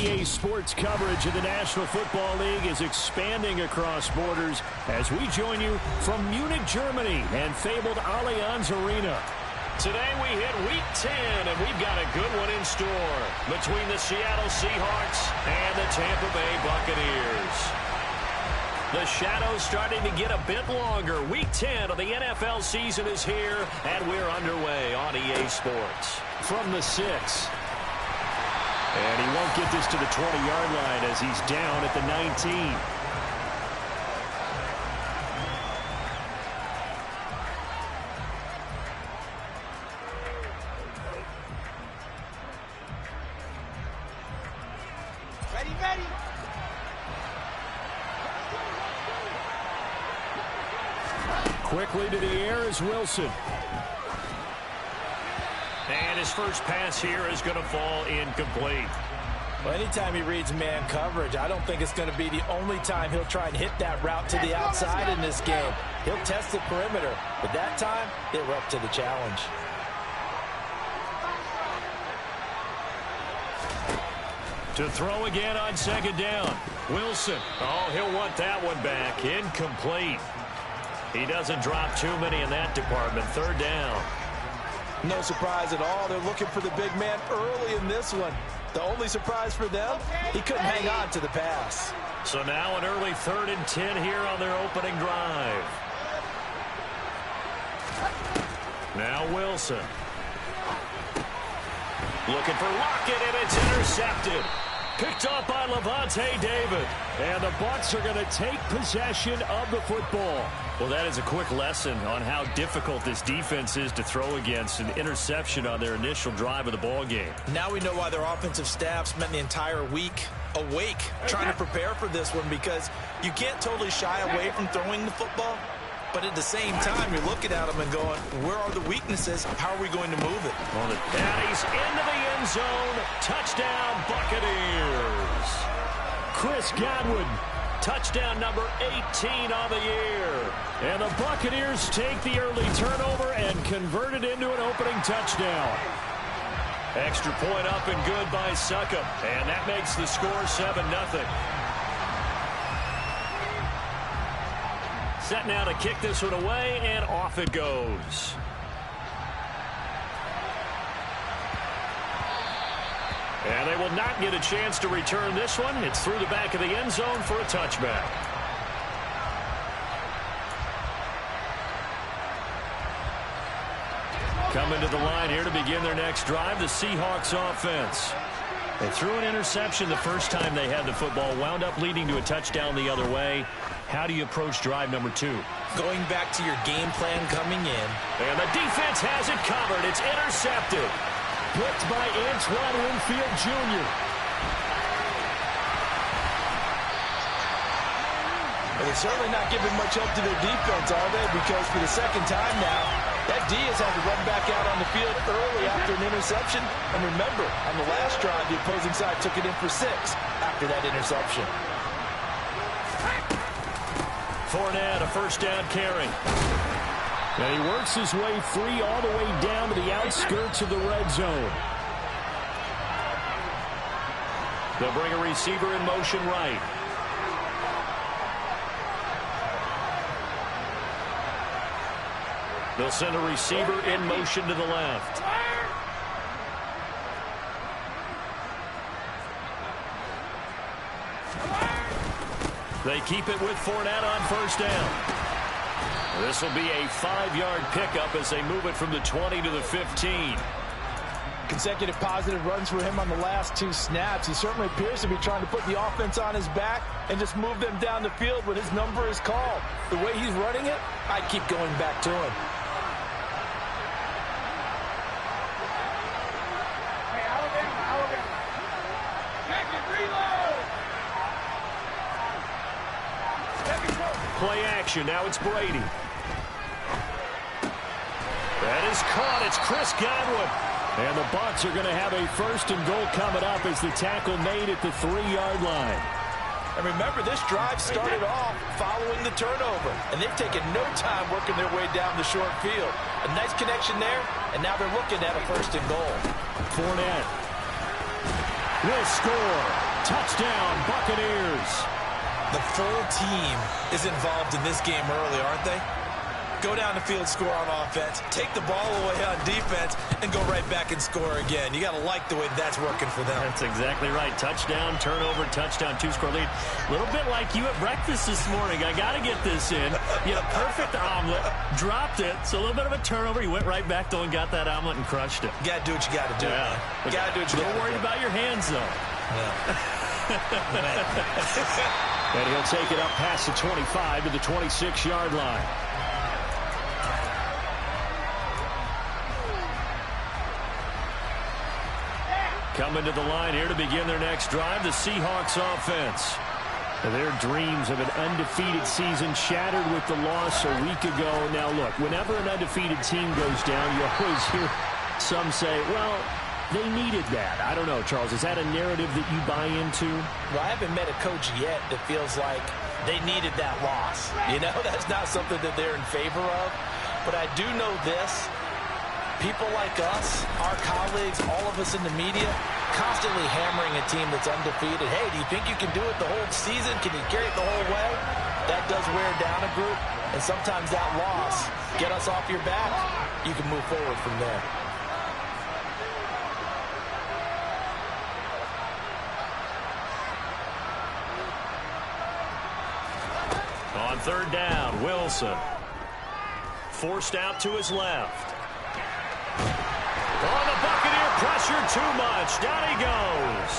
EA Sports coverage of the National Football League is expanding across borders as we join you from Munich, Germany and fabled Allianz Arena. Today we hit Week 10, and we've got a good one in store between the Seattle Seahawks and the Tampa Bay Buccaneers. The shadow's starting to get a bit longer. Week 10 of the NFL season is here, and we're underway on EA Sports. From the 6. And he won't get this to the 20-yard line as he's down at the 19. Ready. Quickly to the air is Wilson. And his first pass here is going to fall incomplete. Well, anytime he reads man coverage, I don't think it's going to be the only time he'll try and hit that route to the outside in this game. He'll test the perimeter, but that time, they were up to the challenge. To throw again on second down. Wilson. Oh, he'll want that one back. Incomplete. He doesn't drop too many in that department. Third down. No surprise at all. They're looking for the big man early in this one. The only surprise for them, he couldn't hang on to the pass. So now an early 3rd and 10 here on their opening drive. Now Wilson. Looking for Lockett, and it's intercepted. Picked up by Lavonte David. And the Bucs are going to take possession of the football. Well, that is a quick lesson on how difficult this defense is to throw against. An interception on their initial drive of the ball game. Now we know why their offensive staff spent the entire week awake trying to prepare for this one, because you can't totally shy away from throwing the football. But at the same time, you're looking at them and going, where are the weaknesses? How are we going to move it? Well, the Daddies into the end zone. Touchdown, Buccaneers. Chris Godwin, touchdown number 18 on the year. And the Buccaneers take the early turnover and convert it into an opening touchdown. Extra point up and good by Succop. And that makes the score 7-0. Set now to kick this one away, and off it goes. And they will not get a chance to return this one. It's through the back of the end zone for a touchback. Coming to the line here to begin their next drive, the Seahawks offense. They threw an interception the first time they had the football, wound up leading to a touchdown the other way. How do you approach drive number 2? Going back to your game plan coming in. And the defense has it covered. It's intercepted. Picked by Antoine Winfield Jr. Well, they're certainly not giving much help to their defense, are they? Because for the second time now, that D has had to run back out on the field early after an interception. And remember, on the last drive, the opposing side took it in for 6 after that interception. Fournette, a first down carry. And he works his way free all the way down to the outskirts of the red zone. They'll bring a receiver in motion right. They'll send a receiver in motion to the left. They keep it with Fournette on first down. This will be a 5-yard pickup as they move it from the 20 to the 15. Consecutive positive runs for him on the last 2 snaps. He certainly appears to be trying to put the offense on his back and just move them down the field when his number is called. The way he's running it, I'd keep going back to him. Play action. Now it's Brady. That is caught. It's Chris Godwin. And the Bucs are going to have a first and goal coming up as the tackle made at the 3-yard line. And remember, this drive started off following the turnover. And they've taken no time working their way down the short field. A nice connection there, and now they're looking at a first and goal. Fournette will score. Touchdown, Buccaneers. The full team is involved in this game early, aren't they? Go down the field, score on offense, take the ball away on defense, and go right back and score again. You got to like the way that's working for them. That's exactly right. Touchdown, turnover, touchdown, two-score lead. A little bit like you at breakfast this morning. I got to get this in. You had a perfect omelet, dropped it, so a little bit of a turnover. You went right back, though, and got that omelet and crushed it. You got to do what you got to do. Yeah. You got to do what you got to do. Don't worry about your hands, though. Yeah. And he'll take it up past the 25 to the 26-yard line. Coming to the line here to begin their next drive, the Seahawks offense. Their dreams of an undefeated season shattered with the loss a week ago. Now, look, whenever an undefeated team goes down, you always hear some say, well, they needed that. I don't know, Charles. Is that a narrative that you buy into? Well, I haven't met a coach yet that feels like they needed that loss. You know, that's not something that they're in favor of. But I do know this. People like us, our colleagues, all of us in the media, constantly hammering a team that's undefeated. Hey, do you think you can do it the whole season? Can you carry it the whole way? That does wear down a group. And sometimes that loss, get us off your back, you can move forward from there. On third down, Wilson. Forced out to his left. Oh, the Buccaneer pressure too much. Down he goes.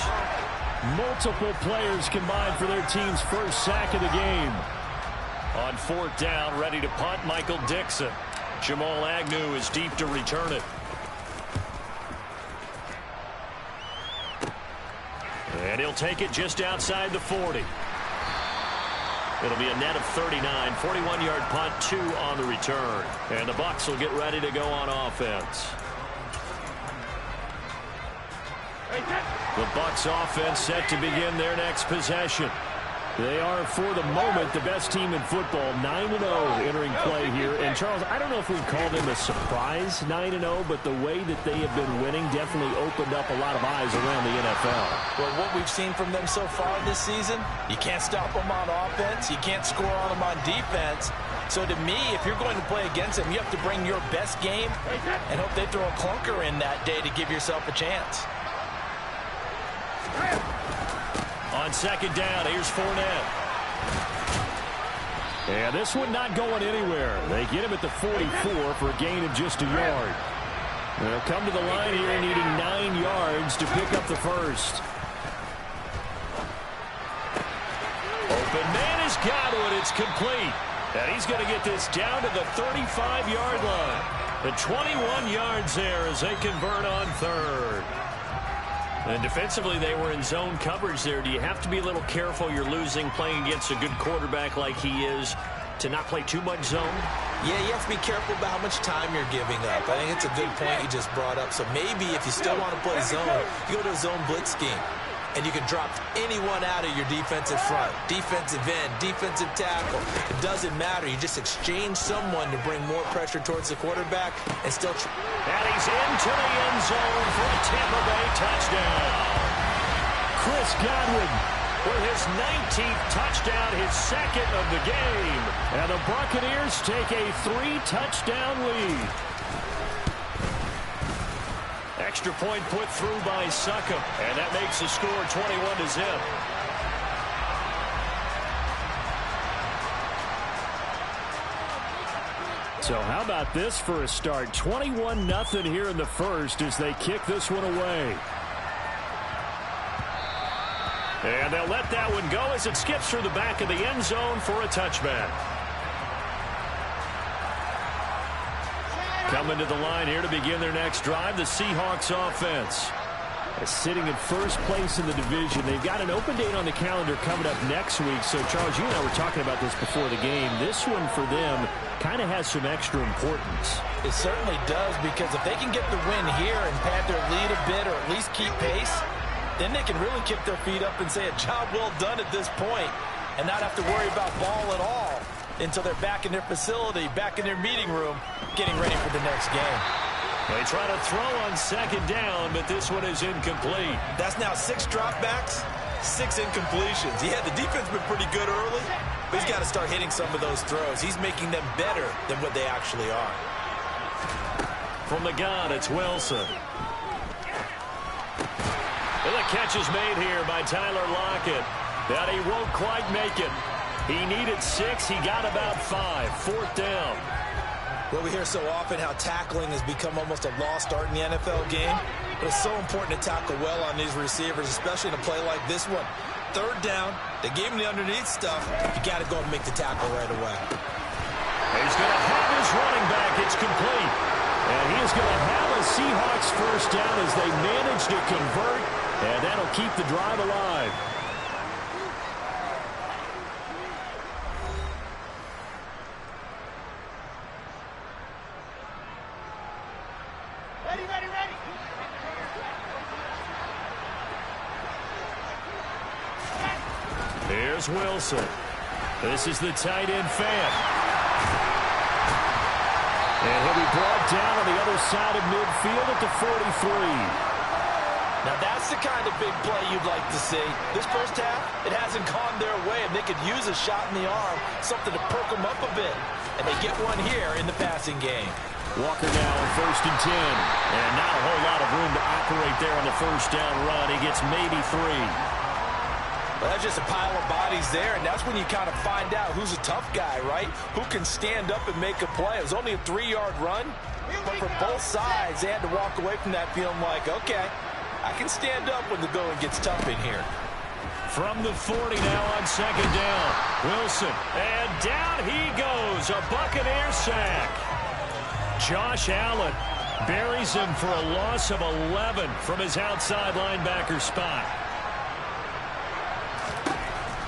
Multiple players combined for their team's first sack of the game. On fourth down, ready to punt, Michael Dixon. Jamal Agnew is deep to return it. And he'll take it just outside the 40. It'll be a net of 39, 41-yard punt, 2 on the return. And the Bucs will get ready to go on offense. The Bucs offense set to begin their next possession. They are, for the moment, the best team in football, 9-0 entering play here. And, Charles, I don't know if we'd call them a surprise 9-0, but the way that they have been winning definitely opened up a lot of eyes around the NFL. Well, what we've seen from them so far this season, you can't stop them on offense. You can't score on them on defense. So, to me, if you're going to play against them, you have to bring your best game and hope they throw a clunker in that day to give yourself a chance. On second down, here's Fournette. And this one not going anywhere. They get him at the 44 for a gain of just a yard. They'll come to the line here needing 9 yards to pick up the first. Open man is Godwin. It's complete. And he's going to get this down to the 35-yard line. The 21 yards there as they convert on third. And defensively, they were in zone coverage there. Do you have to be a little careful? You're losing playing against a good quarterback like he is to not play too much zone? Yeah, you have to be careful about how much time you're giving up. I think it's a good point you just brought up. So maybe if you still want to play zone, you go to a zone blitz scheme. And you can drop anyone out of your defensive front. Defensive end, defensive tackle. It doesn't matter. You just exchange someone to bring more pressure towards the quarterback and still... And he's into the end zone for a Tampa Bay touchdown. Chris Godwin with his 19th touchdown, his second of the game. And the Buccaneers take a 3-touchdown lead. Extra point put through by Succop, and that makes the score 21-0. So how about this for a start? 21-0 here in the first as they kick this one away. And they'll let that one go as it skips through the back of the end zone for a touchback. Coming to the line here to begin their next drive, the Seahawks offense. Sitting in first place in the division. They've got an open date on the calendar coming up next week. So, Charles, you and I were talking about this before the game. This one for them kind of has some extra importance. It certainly does, because if they can get the win here and pad their lead a bit or at least keep pace, then they can really kick their feet up and say a job well done at this point and not have to worry about ball at all until they're back in their facility, back in their meeting room, getting ready for the next game. They try to throw on second down, but this one is incomplete. That's now 6 dropbacks, 6 incompletions. Yeah, the defense been pretty good early, but he's got to start hitting some of those throws. He's making them better than what they actually are. From the gun, it's Wilson. And the catch is made here by Tyler Lockett. But he won't quite make it. He needed 6. He got about 5. 4th down. Well, we hear so often how tackling has become almost a lost art in the NFL game. But it's so important to tackle well on these receivers, especially in a play like this one. 3rd down, they gave him the underneath stuff. You got to go and make the tackle right away. He's going to have his running back. It's complete. And he is going to have a Seahawks first down as they manage to convert. And that'll keep the drive alive. Here's Wilson. This is the tight end fan. And he'll be brought down on the other side of midfield at the 43. Now that's the kind of big play you'd like to see. This first half, it hasn't gone their way, and they could use a shot in the arm, something to perk them up a bit. And they get one here in the passing game. Walker now on 1st and 10. And not a whole lot of room to operate there on the first down run. He gets maybe 3. Well, that's just a pile of bodies there, and that's when you kind of find out who's a tough guy, right? Who can stand up and make a play. It was only a 3-yard run, but for both sides, they had to walk away from that feeling like, okay, I can stand up when the going gets tough in here. From the 40 now on 2nd down. Wilson, and down he goes. A Buccaneer sack. Josh Allen buries him for a loss of 11 from his outside linebacker spot.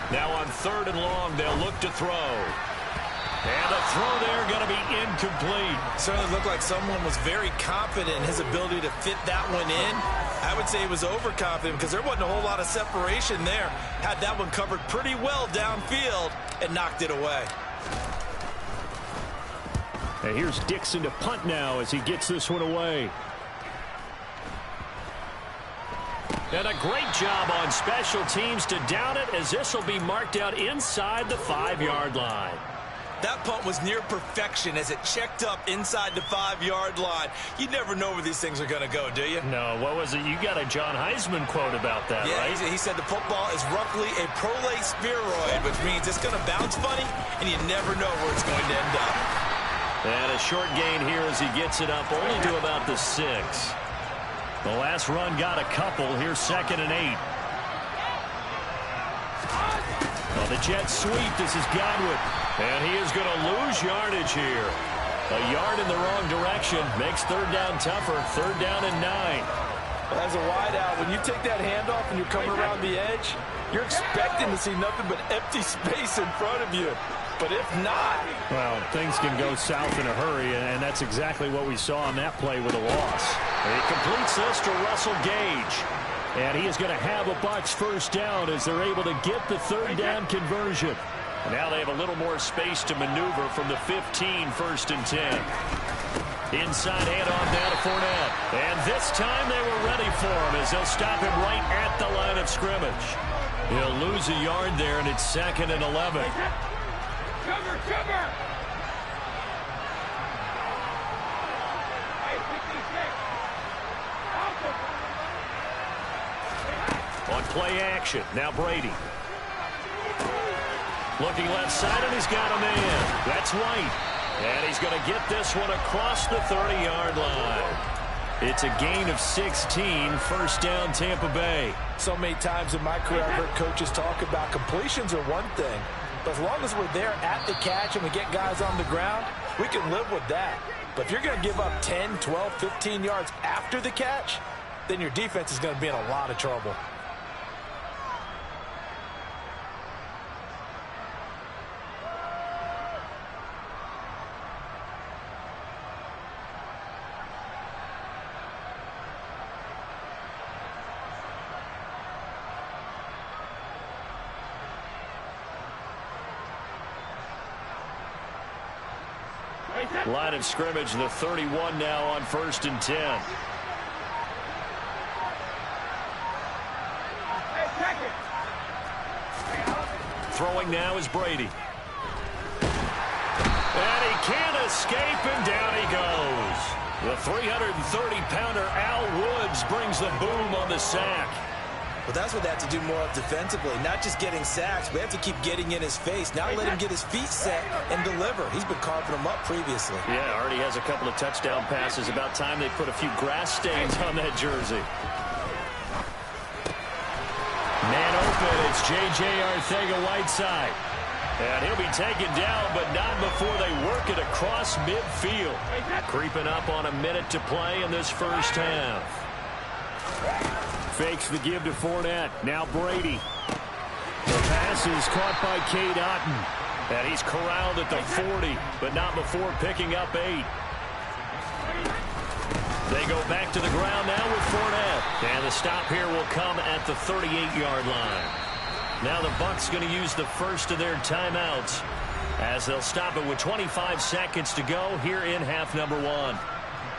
Now on 3rd and long, they'll look to throw. And the throw there going to be incomplete. Certainly looked like someone was very confident in his ability to fit that one in. I would say he was overconfident because there wasn't a whole lot of separation there. Had that one covered pretty well downfield and knocked it away. And here's Dixon to punt now as he gets this one away. And a great job on special teams to down it, as this will be marked out inside the 5-yard line. That punt was near perfection as it checked up inside the 5-yard line. You never know where these things are going to go, do you? No, what was it? You got a John Heisman quote about that, yeah, right? He said the football is roughly a prolate spheroid, which means it's going to bounce funny, and you never know where it's going to end up. And a short gain here as he gets it up only to about the 6. The last run got a couple. Here's 2nd and 8. Well, the jet sweep. This is Godwin. And he is going to lose yardage here. A yard in the wrong direction makes 3rd down tougher. 3rd down and 9. As a wideout, when you take that handoff and you're coming around the edge, you're expecting to see nothing but empty space in front of you. But if not... Well, things can go south in a hurry, and that's exactly what we saw on that play with a loss. He completes this to Russell Gage. And he is going to have a Bucs first down as they're able to get the 3rd down conversion. And now they have a little more space to maneuver from the 15, 1st and 10. Inside handoff down to Fournette. And this time they were ready for him as they'll stop him right at the line of scrimmage. He'll lose a yard there, and it's 2nd and 11. Cover, cover! On play action, now Brady. Looking left side, and he's got a man. That's White. And he's going to get this one across the 30-yard line. It's a gain of 16, 1st down Tampa Bay. So many times in my career I've heard coaches talk about completions are one thing. But as long as we're there at the catch and we get guys on the ground, we can live with that. But if you're going to give up 10, 12, 15 yards after the catch, then your defense is going to be in a lot of trouble. Line of scrimmage, the 31 now on 1st and 10. Hey, check it. Throwing now is Brady. And he can't escape, and down he goes. The 330-pounder Al Woods brings the boom on the sack. Well, that's what they have to do more of defensively. Not just getting sacks, but they have to keep getting in his face. Now let him get his feet set and deliver. He's been carving them up previously. Yeah, already has a couple of touchdown passes. About time they put a few grass stains on that jersey. Man open, it's J.J. Arcega-Whiteside. And he'll be taken down, but not before they work it across midfield. Creeping up on a minute to play in this first half. Fakes the give to Fournette. Now Brady. The pass is caught by Cade Otton. And he's corralled at the 40, but not before picking up 8. They go back to the ground now with Fournette. And the stop here will come at the 38-yard line. Now the Bucs going to use the first of their timeouts as they'll stop it with 25 seconds to go here in half number 1.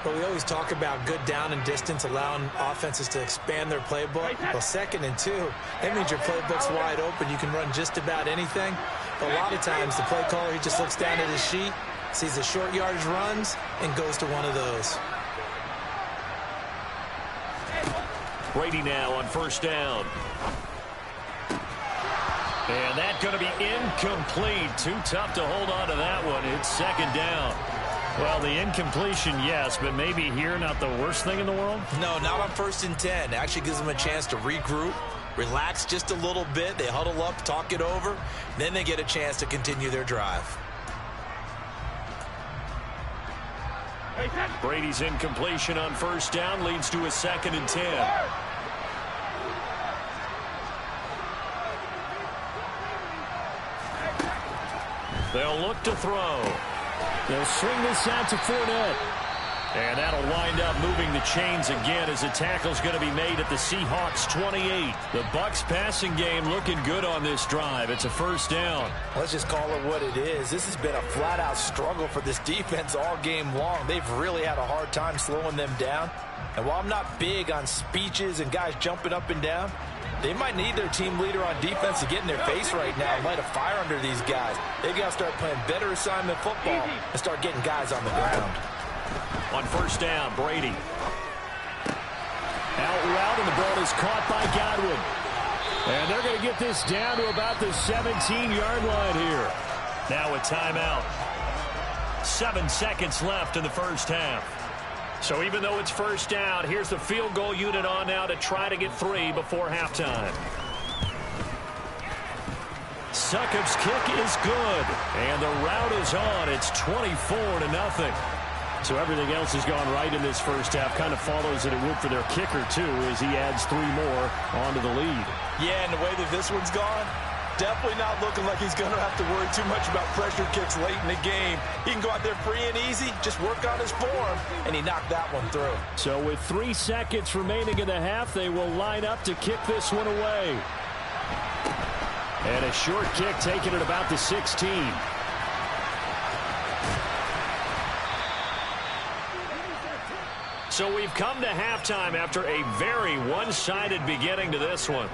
Well, we always talk about good down and distance, allowing offenses to expand their playbook. Well, 2nd and 2, that means your playbook's wide open. You can run just about anything. But a lot of times the play caller, he just looks down at his sheet, sees the short yardage runs, and goes to one of those. Brady now on first down. And that's going to be incomplete. Too tough to hold on to that one. It's 2nd down. Well, the incompletion, yes, but maybe here not the worst thing in the world? No, not on 1st and 10. It actually gives them a chance to regroup, relax just a little bit. They huddle up, talk it over. Then they get a chance to continue their drive. Brady's incompletion on first down leads to a 2nd and 10. They'll look to throw. They'll swing this out to Fournette. And that'll wind up moving the chains again as the tackle's going to be made at the Seahawks 28. The Bucs passing game looking good on this drive. It's a first down. Let's just call it what it is. This has been a flat-out struggle for this defense all game long. They've really had a hard time slowing them down. And while I'm not big on speeches and guys jumping up and down, they might need their team leader on defense to get in their face right now and light a fire under these guys. They've got to start playing better assignment football and start getting guys on the ground. On first down, Brady. Out route, and the ball is caught by Godwin. And they're going to get this down to about the 17-yard line here. Now a timeout. 7 seconds left in the first half. So even though it's first down, here's the field goal unit on now to try to get 3 before halftime. Succop's kick is good, and the route is on. It's 24-0. So everything else has gone right in this first half. Kind of follows that it would for their kicker, too, as he adds 3 more onto the lead. Yeah, and the way that this one's gone, definitely not looking like he's going to have to worry too much about pressure kicks late in the game. He can go out there free and easy, just work on his form, and he knocked that one through. So with 3 seconds remaining in the half, they will line up to kick this one away. And a short kick taken at about the 16. So we've come to halftime after a very one-sided beginning to this one.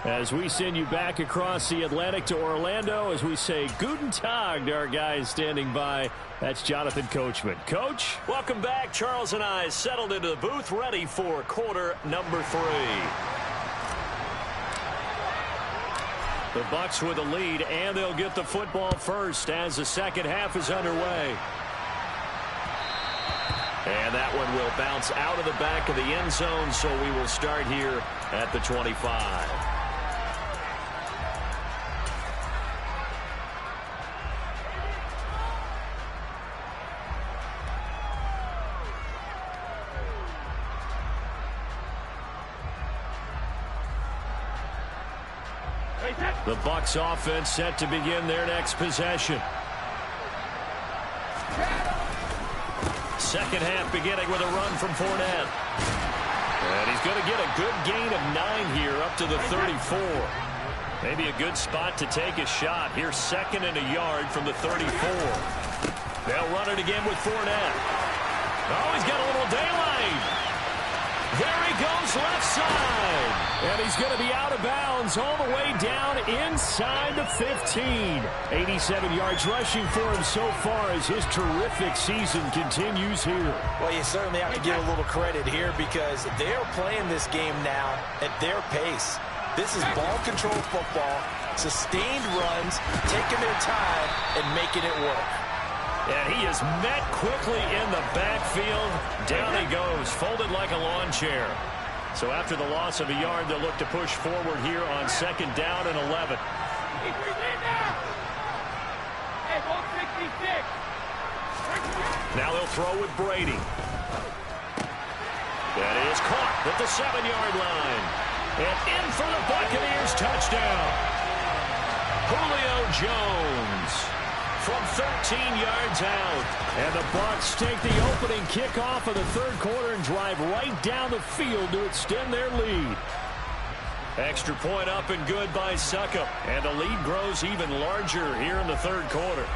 As we send you back across the Atlantic to Orlando, as we say Guten Tag to our guys standing by. That's Jonathan Coachman. Coach, welcome back. Charles and I settled into the booth, ready for quarter number 3. The Bucs with the lead, and they'll get the football first as the second half is underway. And that one will bounce out of the back of the end zone, so we will start here at the 25. The Bucs offense set to begin their next possession. Second half beginning with a run from Fournette. And he's going to get a good gain of 9 here up to the 34. Maybe a good spot to take a shot. Here's 2nd and a yard from the 34. They'll run it again with Fournette. Oh, he's got a little daylight. There he goes left side. And he's going to be out of bounds all the way down inside the 15. 87 yards rushing for him so far as his terrific season continues here. Well, you certainly have to give a little credit here because they're playing this game now at their pace. This is ball control football, sustained runs, taking their time and making it work. And he is met quickly in the backfield. Down he goes, folded like a lawn chair. So after the loss of a yard, they'll look to push forward here on 2nd down and 11. Now they'll throw with Brady. That is caught at the 7-yard line. And in for the Buccaneers touchdown. Julio Jones from 13 yards out. And the Bucs take the opening kickoff of the 3rd quarter and drive right down the field to extend their lead. Extra point up and good by Succop. And the lead grows even larger here in the 3rd quarter.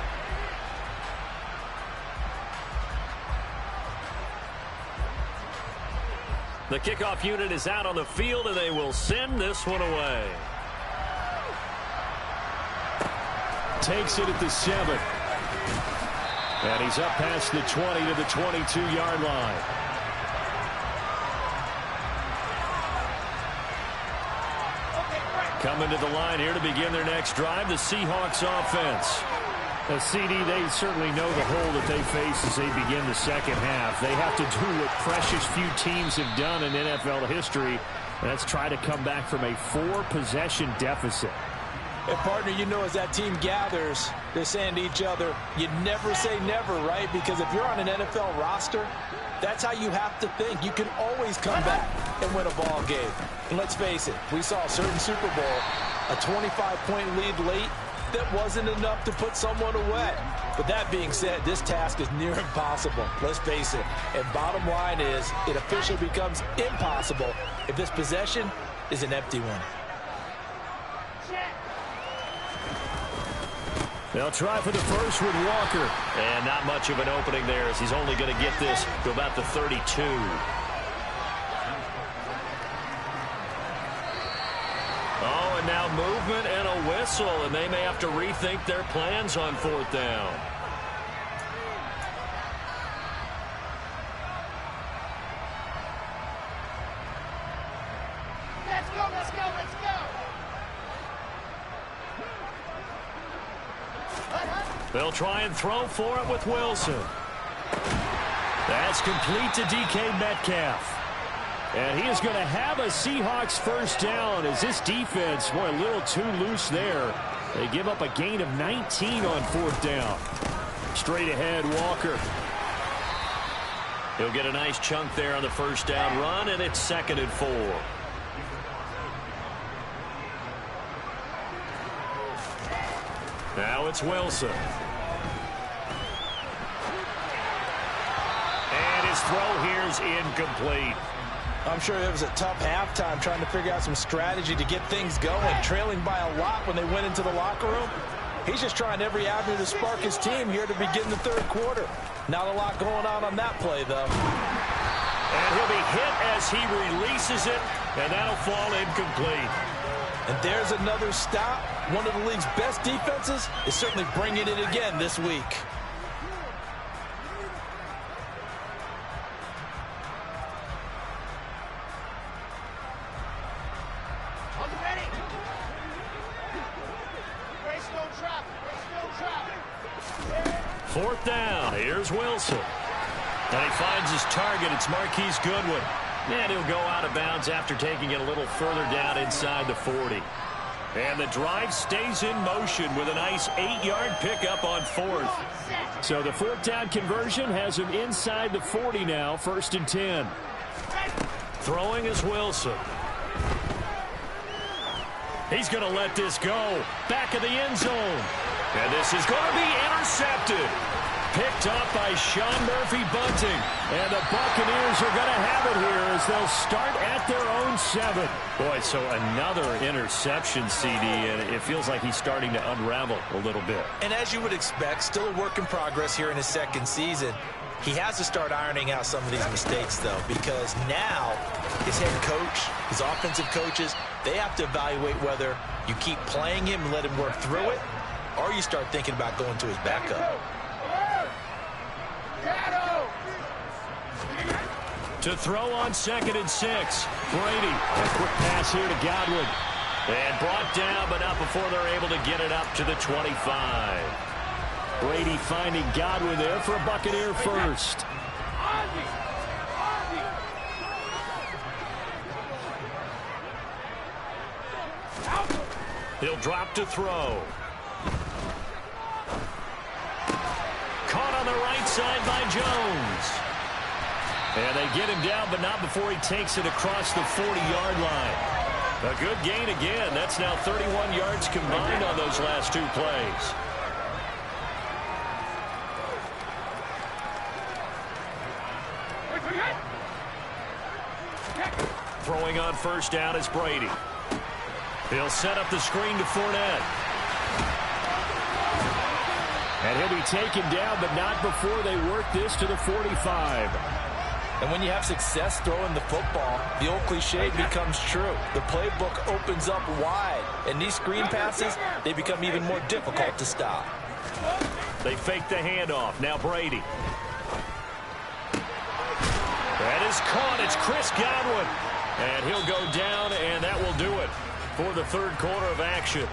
The kickoff unit is out on the field, and they will send this one away. Takes it at the 7. And he's up past the 20 to the 22-yard line. Coming to the line here to begin their next drive, the Seahawks offense. The CD, they certainly know the hole that they face as they begin the 2nd half. They have to do what precious few teams have done in NFL history. That's try to come back from a 4-possession deficit. And, partner, you know as that team gathers, they're saying to each other, you never say never, right? Because if you're on an NFL roster, that's how you have to think. You can always come back and win a ball game. And let's face it, we saw a certain Super Bowl, a 25-point lead late, that wasn't enough to put someone away. But that being said, this task is near impossible. Let's face it. And bottom line is, it officially becomes impossible if this possession is an empty one. They'll try for the first with Walker. And not much of an opening there as he's only going to get this to about the 32. Oh, and now movement and a whistle, and they may have to rethink their plans on 4th down. Let's go, let's go, let's go. They'll try and throw for it with Wilson. That's complete to DK Metcalf. And he is going to have a Seahawks first down as this defense, boy, a little too loose there. They give up a gain of 19 on 4th down. Straight ahead, Walker. He'll get a nice chunk there on the first down run, and it's 2nd and 4. Now it's Wilson. And his throw here is incomplete. I'm sure it was a tough halftime trying to figure out some strategy to get things going, trailing by a lot when they went into the locker room. He's just trying every avenue to spark his team here to begin the 3rd quarter. Not a lot going on that play, though. And he'll be hit as he releases it, and that'll fall incomplete. And there's another stop. One of the league's best defenses is certainly bringing it again this week. Fourth down. Here's Wilson. And he finds his target. It's Marquise Goodwin. And he'll go out of bounds after taking it a little further down inside the 40. And the drive stays in motion with a nice 8-yard pickup on 4th. So the 4th down conversion has him inside the 40 now, 1st and 10. Throwing is Wilson. He's going to let this go. Back of the end zone. And this is going to be intercepted. Picked off by Sean Murphy-Bunting. And the Buccaneers are going to have it here as they'll start at their own 7. Boy, so another interception, CD, and it feels like he's starting to unravel a little bit. And as you would expect, still a work in progress here in his second season. He has to start ironing out some of these mistakes, though, because now his head coach, his offensive coaches, they have to evaluate whether you keep playing him and let him work through it, or you start thinking about going to his backup. To throw on 2nd and 6. Brady, a quick pass here to Godwin. And brought down, but not before they're able to get it up to the 25. Brady finding Godwin there for a Buccaneer first. He'll drop to throw. Caught on the right side by Jones. And they get him down, but not before he takes it across the 40-yard line. A good gain again. That's now 31 yards combined on those last 2 plays. Throwing on first down is Brady. He'll set up the screen to Fournette. And he'll be taken down, but not before they work this to the 45. And when you have success throwing the football, the old cliche becomes true. The playbook opens up wide, and these screen passes, they become even more difficult to stop. They fake the handoff. Now Brady. That is caught. It's Chris Godwin. And he'll go down, and that will do it for the third quarter of action.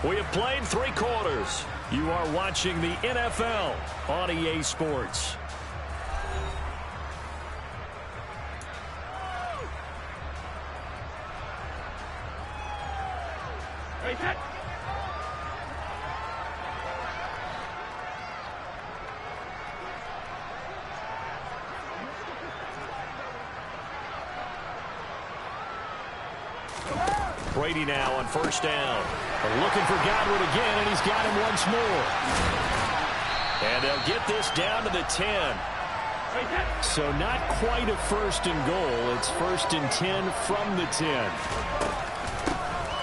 We have played 3 quarters. You are watching the NFL on EA Sports. Brady now on first down. They're looking for Godwin again, and he's got him once more. And they'll get this down to the 10. So not quite a first and goal. It's 1st and 10 from the 10.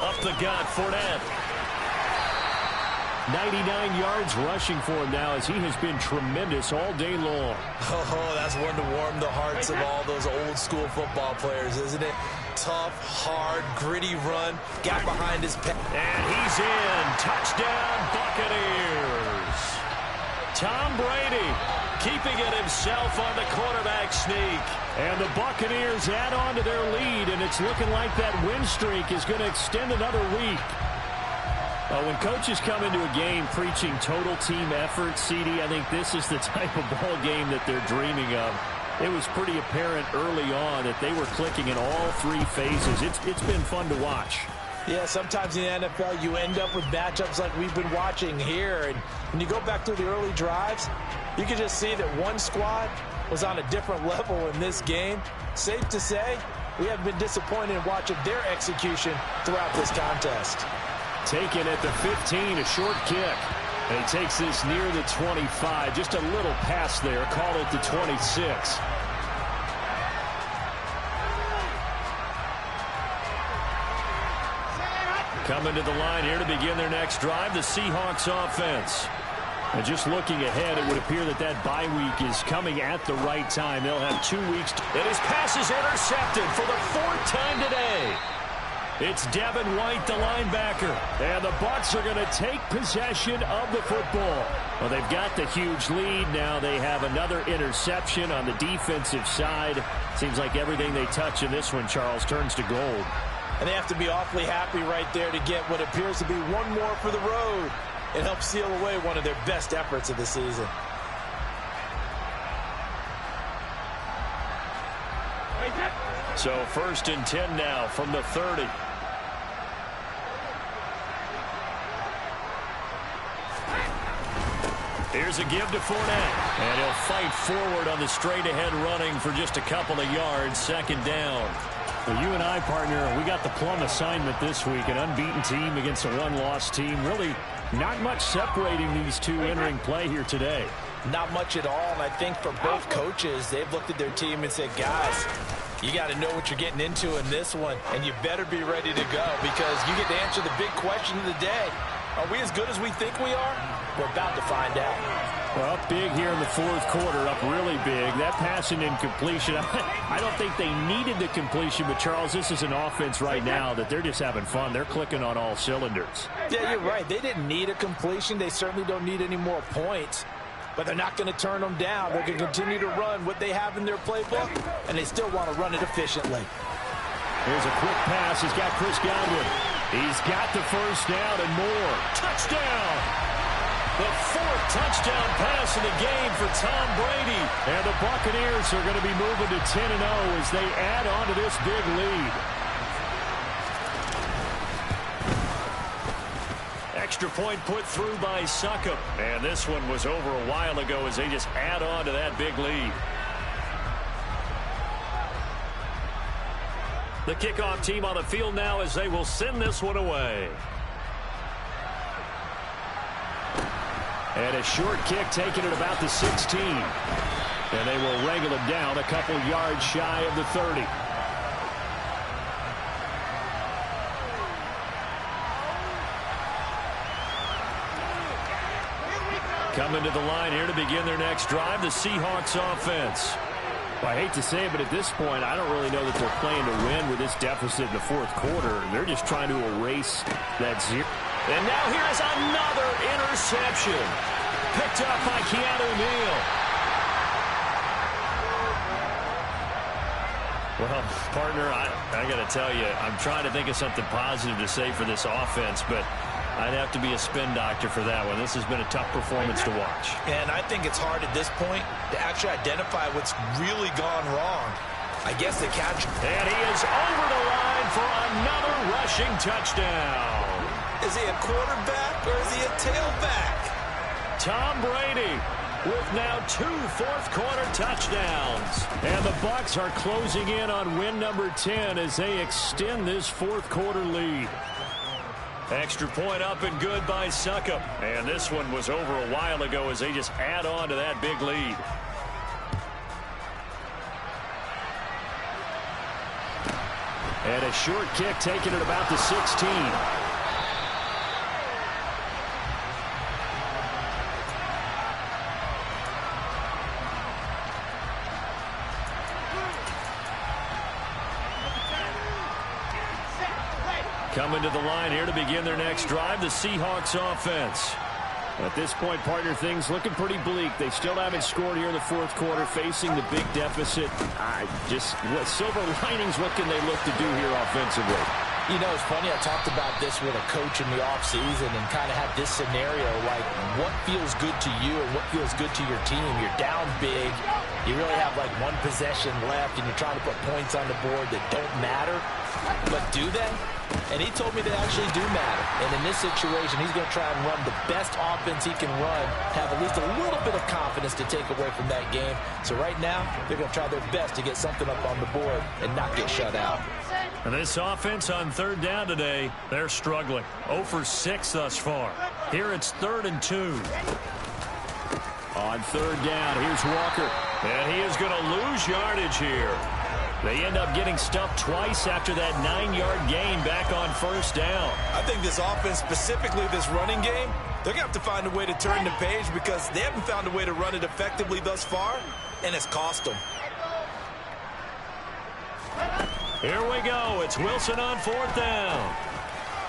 Up the gut, Fournette. 99 yards rushing for him now as he has been tremendous all day long. Oh, that's one to warm the hearts of all those old school football players, isn't it? Tough, hard, gritty run. Got behind his pass. And he's in. Touchdown, Buccaneers. Tom Brady keeping it himself on the quarterback sneak. And the Buccaneers add on to their lead, and it's looking like that win streak is going to extend another week. When coaches come into a game preaching total team effort, CD, I think this is the type of ball game that they're dreaming of. It was pretty apparent early on that they were clicking in all 3 phases. It's been fun to watch. Yeah, sometimes in the NFL you end up with matchups like we've been watching here. And when you go back through the early drives, you can just see that one squad was on a different level in this game. Safe to say, we have been disappointed in watching their execution throughout this contest. Taken at the 15, a short kick. And he takes this near the 25. Just a little pass there. Called it the 26. Coming to the line here to begin their next drive, the Seahawks offense. And just looking ahead, it would appear that that bye week is coming at the right time. They'll have 2 weeks. And his pass is intercepted for the 4th time today. It's Devin White, the linebacker. And the Bucs are going to take possession of the football. Well, they've got the huge lead. Now they have another interception on the defensive side. Seems like everything they touch in this one, Charles, turns to gold. And they have to be awfully happy right there to get what appears to be one more for the road. It helps seal away one of their best efforts of the season. So 1st and 10 now from the 30. Here's a give to Fournette. And he'll fight forward on the straight-ahead running for just a couple of yards. 2nd down. Well, you and I, partner, we got the plum assignment this week. An unbeaten team against a one-loss team. Really not much separating these two entering play here today. Not much at all, and I think for both coaches, they've looked at their team and said, guys, you got to know what you're getting into in this one, and you better be ready to go because you get to answer the big question of the day. Are we as good as we think we are? We're about to find out. Well, up big here in the fourth quarter, up really big. That passing incompletion, I don't think they needed the completion, but, Charles, this is an offense right now that they're just having fun. They're clicking on all cylinders. Yeah, you're right. They didn't need a completion. They certainly don't need any more points, but they're not going to turn them down. They're going to continue to run what they have in their playbook, and they still want to run it efficiently. Here's a quick pass. He's got Chris Godwin. He's got the first down and more. Touchdown! The fourth touchdown pass of the game for Tom Brady. And the Buccaneers are going to be moving to 10-0 as they add on to this big lead. Extra point put through by Succop. And this one was over a while ago as they just add on to that big lead. The kickoff team on the field now as they will send this one away. And a short kick taken at about the 16. And they will wrangle it down a couple yards shy of the 30. Coming to the line here to begin their next drive, the Seahawks offense. Well, I hate to say it, but at this point, I don't really know that they're playing to win with this deficit in the fourth quarter. They're just trying to erase that zero. And now here is another interception. Picked up by Keanu Neal. Well, partner, I got to tell you, I'm trying to think of something positive to say for this offense, but I'd have to be a spin doctor for that one. This has been a tough performance to watch. And I think it's hard at this point to actually identify what's really gone wrong. I guess the catch. And he is over the line for another rushing touchdown. Is he a quarterback or is he a tailback? Tom Brady with now 2 fourth-quarter touchdowns. And the Bucs are closing in on win number 10 as they extend this fourth-quarter lead. Extra point up and good by Succop. And this one was over a while ago as they just add on to that big lead. And a short kick taken at about the 16. Coming to the line here to begin their next drive, the Seahawks offense. At this point, partner, things looking pretty bleak. They still haven't scored here in the fourth quarter, facing the big deficit. What silver linings, what can they look to do here offensively? You know, it's funny, I talked about this with a coach in the offseason and kind of had this scenario, like what feels good to you and what feels good to your team. You're down big. You really have like one possession left, and you're trying to put points on the board that don't matter. But do they? And he told me they actually do matter. And in this situation, he's going to try and run the best offense he can run, have at least a little bit of confidence to take away from that game. So right now, they're going to try their best to get something up on the board and not get shut out. And this offense on third down today, they're struggling. 0 for 6 thus far. Here it's 3rd and 2. On third down, here's Walker. And he is going to lose yardage here. They end up getting stuffed twice after that 9-yard gain back on first down. I think this offense, specifically this running game, they're going to have to find a way to turn the page because they haven't found a way to run it effectively thus far, and it's cost them. Here we go. It's Wilson on fourth down.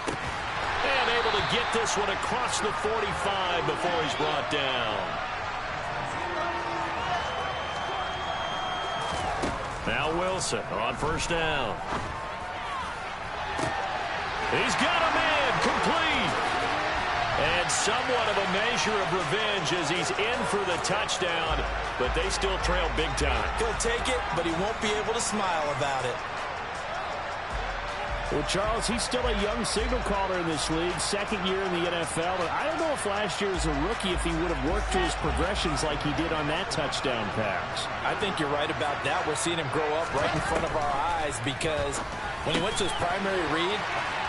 And able to get this one across the 45 before he's brought down. Now Wilson on first down. He's got a man complete. And somewhat of a measure of revenge as he's in for the touchdown, but they still trail big time. He'll take it, but he won't be able to smile about it. Well, Charles, he's still a young signal caller in this league, second year in the NFL. But I don't know if last year as a rookie, if he would have worked to his progressions like he did on that touchdown pass. I think you're right about that. We're seeing him grow up right in front of our eyes because when he went to his primary read,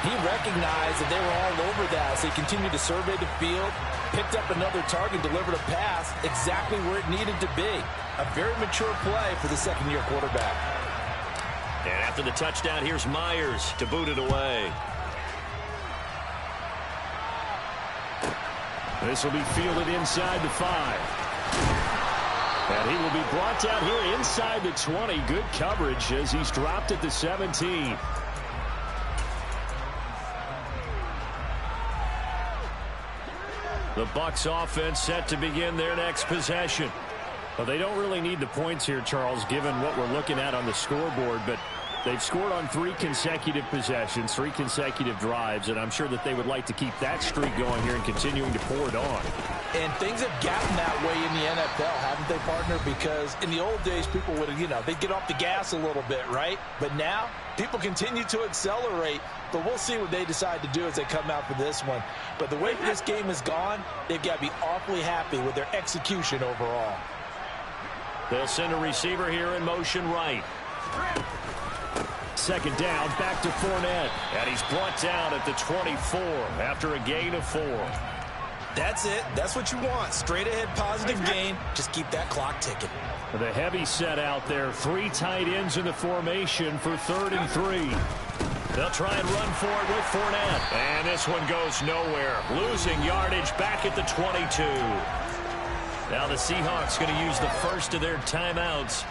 he recognized that they were all over that. So he continued to survey the field, picked up another target, delivered a pass exactly where it needed to be. A very mature play for the second-year quarterback. And after the touchdown, here's Myers to boot it away. This will be fielded inside the 5. And he will be brought down here inside the 20. Good coverage as he's dropped at the 17. The Bucs offense set to begin their next possession. Well, they don't really need the points here, Charles, given what we're looking at on the scoreboard, but they've scored on 3 consecutive possessions, 3 consecutive drives, and I'm sure that they would like to keep that streak going here and continuing to pour it on. And things have gotten that way in the NFL, haven't they, partner? Because in the old days, people would, they'd get off the gas a little bit, right? But now, people continue to accelerate, but we'll see what they decide to do as they come out for this one. But the way this game has gone, they've got to be awfully happy with their execution overall. They'll send a receiver here in motion right. Second down, back to Fournette. And he's brought down at the 24 after a gain of 4. That's it. That's what you want. Straight ahead positive gain. Just keep that clock ticking. The heavy set out there. 3 tight ends in the formation for 3rd and 3. They'll try and run for it with Fournette. And this one goes nowhere. Losing yardage back at the 22. Now the Seahawks going to use the first of their timeouts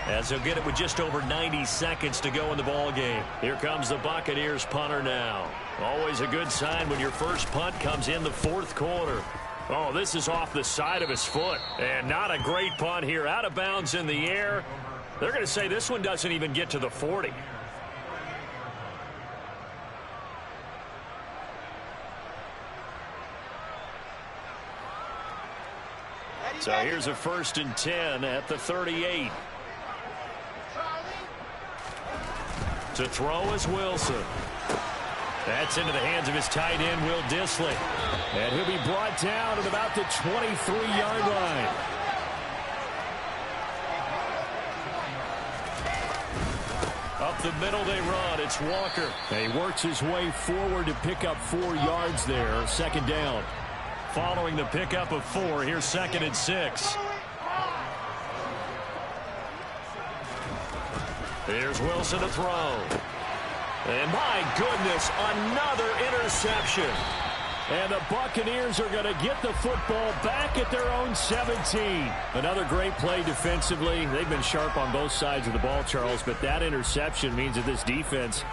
as they'll get it with just over 90 seconds to go in the ball game. Here comes the Buccaneers punter now. Always a good sign when your first punt comes in the 4th quarter. Oh, this is off the side of his foot. And not a great punt here. Out of bounds in the air. They're going to say this one doesn't even get to the 40. So here's a 1st and 10 at the 38. To throw is Wilson. That's into the hands of his tight end, Will Dissly. And he'll be brought down at about the 23-yard line. Up the middle they run. It's Walker. And he works his way forward to pick up 4 yards there. Second down. Following the pickup of 4, here's 2nd and 6. Here's Wilson to throw. And my goodness, another interception. And the Buccaneers are going to get the football back at their own 17. Another great play defensively. They've been sharp on both sides of the ball, Charles, but that interception means that this defense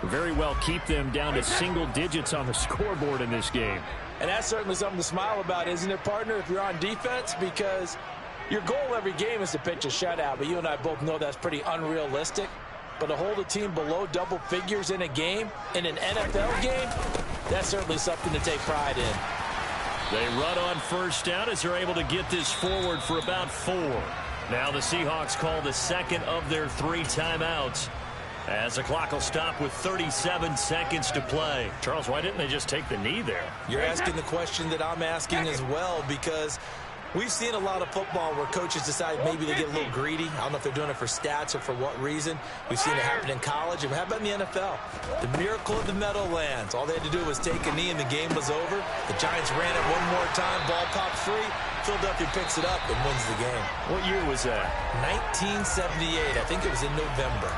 very well keep them down to single digits on the scoreboard in this game. And that's certainly something to smile about, isn't it, partner, if you're on defense? Because your goal every game is to pitch a shutout, but you and I both know that's pretty unrealistic. But to hold a team below double figures in a game, in an NFL game, that's certainly something to take pride in. They run on first down as they're able to get this forward for about 4. Now the Seahawks call the 2nd of their 3 timeouts, as the clock will stop with 37 seconds to play. Charles, why didn't they just take the knee there? You're asking the question that I'm asking as well, because we've seen a lot of football where coaches decide maybe they get a little greedy. I don't know if they're doing it for stats or for what reason. We've seen it happen in college. And how about in the NFL? The miracle of the Meadowlands. All they had to do was take a knee and the game was over. The Giants ran it one more time. Ball popped free. Philadelphia picks it up and wins the game. What year was that? 1978. I think it was in November.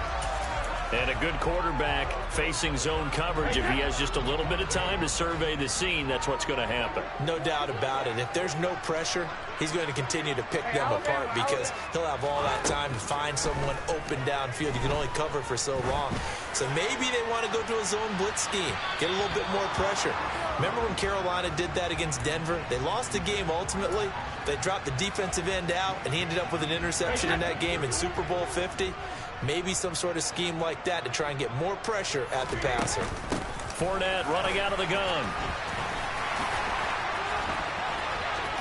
And a good quarterback facing zone coverage. If he has just a little bit of time to survey the scene, that's what's going to happen. No doubt about it. If there's no pressure, he's going to continue to pick them apart because he'll have all that time to find someone open downfield. You can only cover for so long. So maybe they want to go to a zone blitz scheme, get a little bit more pressure. Remember when Carolina did that against Denver? They lost the game ultimately. They dropped the defensive end out, and he ended up with an interception in that game in Super Bowl 50. Maybe some sort of scheme like that to try and get more pressure at the passer. Fournette running out of the gun.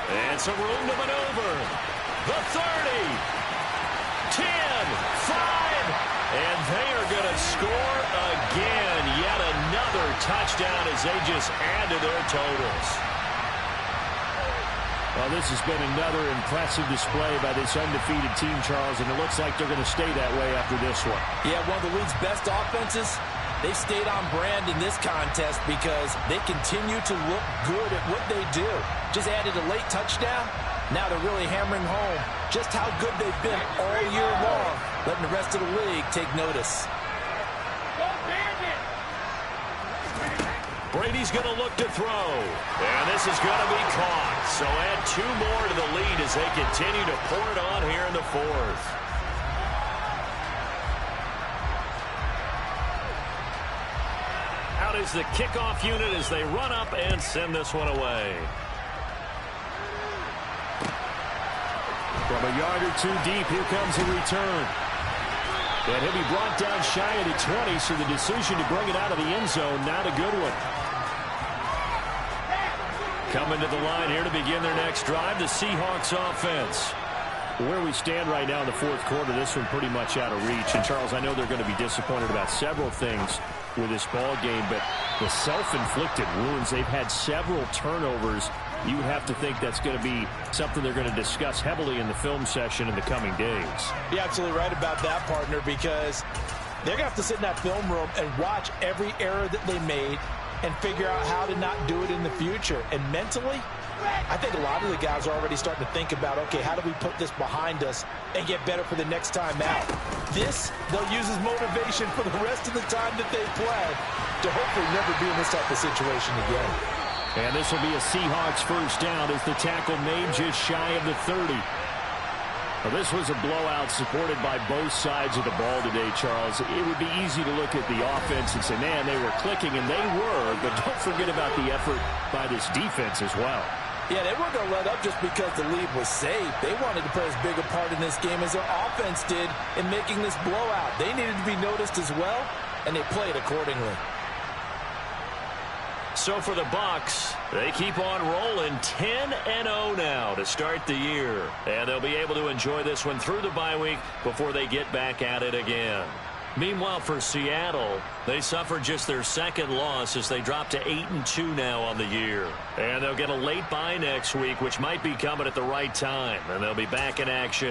And some room to maneuver. The 30. 10. 5. And they are going to score again. Yet another touchdown as they just add to their totals. Well, this has been another impressive display by this undefeated team, Charles, and it looks like they're going to stay that way after this one. Yeah, one of the league's best offenses, They stayed on brand in this contest because they continue to look good at what they do. Just added a late touchdown. Now they're really hammering home just how good they've been all year long, letting the rest of the league take notice. Brady's going to look to throw. And this is going to be caught. So add 2 more to the lead as they continue to pour it on here in the 4th. Out is the kickoff unit as they run up and send this one away. From a yard or 2 deep, here comes a return. And he'll be brought down shy of the 20, so the decision to bring it out of the end zone, not a good one. Coming to the line here to begin their next drive, the Seahawks offense. Where we stand right now in the 4th quarter, this one pretty much out of reach. And, Charles, I know they're going to be disappointed about several things with this ball game, but the self-inflicted wounds, they've had several turnovers. You would have to think that's going to be something they're going to discuss heavily in the film session in the coming days. You're absolutely right about that, partner, because they're going to have to sit in that film room and watch every error that they made and figure out how to not do it in the future. And mentally, I think a lot of the guys are already starting to think about, okay, how do we put this behind us and get better for the next time out? This, they'll use as motivation for the rest of the time that they play to hopefully never be in this type of situation again. And this will be a Seahawks first down as the tackle made just shy of the 30. Well, this was a blowout supported by both sides of the ball today, Charles. It would be easy to look at the offense and say, man, they were clicking, and they were, but don't forget about the effort by this defense as well. Yeah, they weren't going to let up just because the lead was safe. They wanted to play as big a part in this game as their offense did in making this blowout. They needed to be noticed as well, and they played accordingly. So for the Bucs, they keep on rolling 10-0 now to start the year. And they'll be able to enjoy this one through the bye week before they get back at it again. Meanwhile, for Seattle, they suffered just their 2nd loss as they drop to 8-2 now on the year. And they'll get a late bye next week, which might be coming at the right time. And they'll be back in action.